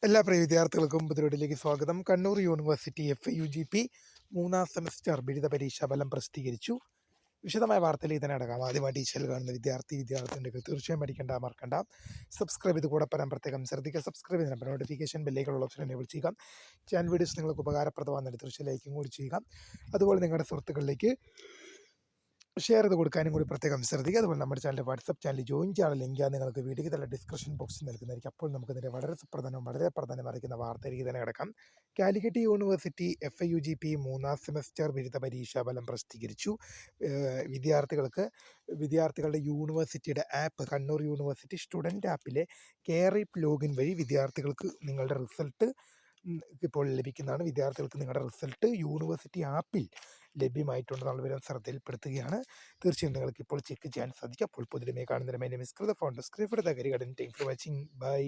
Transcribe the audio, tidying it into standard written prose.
എല്ലാ പ്രിയ വിദ്യാർത്ഥികൾക്കും പുതിയൊടിലേക്ക് സ്വാഗതം. കണ്ണൂർ യൂണിവേഴ്സിറ്റി FIUGP 3ാം സെമസ്റ്റർ ബിരുദ പരീക്ഷാ ഫലം പ്രസിദ്ധീകരിച്ചു. വിശദമായ വാർത്തയിലേക്ക് തന്നെ അടങ്ങാം. ആദ്യമായി ടീച്ചറിൽ കാണുന്ന വിദ്യാർത്ഥിനികൾ തീർച്ചയായും മറക്കണ്ട. സബ്സ്ക്രൈബ് ചെയ്ത് കൂടെ പറയാൻ പ്രത്യേകം ശ്രദ്ധിക്കുക. സബ്സ്ക്രൈബ് ചെയ്യുന്ന നോട്ടിഫിക്കേഷൻ ബെല്ലേക്കുള്ള ഓപ്ഷൻ എനേബിൾ ചെയ്യുക. ചാനൽ വീഡിയോസ് നിങ്ങൾക്ക് ഉപകാരപ്രദമാകുന്ന തീർച്ചയായും ലൈക്കും കൂടി ചെയ്യുക. അതുപോലെ നിങ്ങളുടെ സുഹൃത്തുക്കളിലേക്ക് ഷെയർ ചെയ്ത് കൊടുക്കാനും കൂടി പ്രത്യേകം ശ്രദ്ധിക്കുക. അതുപോലെ നമ്മുടെ ചാനൽ വാട്സപ്പ് ചാനൽ ജോയിൻ ചെയ്യാനുള്ള ലിങ്ക് നിങ്ങൾക്ക് വീഡിയോയ്ക്ക് തന്നെ ഡിസ്ക്രിപ്ഷൻ ബോക്സിൽ നൽകുന്നതായിരിക്കും. അപ്പോൾ നമുക്ക് ഇതിൻ്റെ വളരെ പ്രാധാന്യം അറിയിക്കുന്ന വാർത്തയിലേക്ക് തന്നെ കിടക്കാം. കാലിക്കറ്റ് യൂണിവേഴ്സിറ്റി FIUGP 3ാം സെമസ്റ്റർ ബിരുദ പരീക്ഷാ ഫലം പ്രസിദ്ധീകരിച്ചു. വിദ്യാർത്ഥികളുടെ യൂണിവേഴ്സിറ്റിയുടെ ആപ്പ്, കണ്ണൂർ യൂണിവേഴ്സിറ്റി സ്റ്റുഡൻറ്റ് ആപ്പിലെ കെയറിപ്പ് ലോഗിൻ വഴി വിദ്യാർത്ഥികൾക്ക് നിങ്ങളുടെ റിസൾട്ട് ഇപ്പോൾ ലഭിക്കുന്നതാണ്. വിദ്യാർത്ഥികൾക്ക് നിങ്ങളുടെ റിസൾട്ട് യൂണിവേഴ്സിറ്റി ആപ്പിൽ ലഭ്യമായിട്ടുണ്ടെന്നുള്ള വിവരം ശ്രദ്ധയിൽപ്പെടുത്തുകയാണ്. തീർച്ചയായും നിങ്ങൾക്ക് ഇപ്പോൾ ചെക്ക് ചെയ്യാൻ സാധിക്കും. അപ്പോൾ പുതിയ കാണുന്നതിന് my name is Kritha founder script the Karikadan. Thanks for watching. By.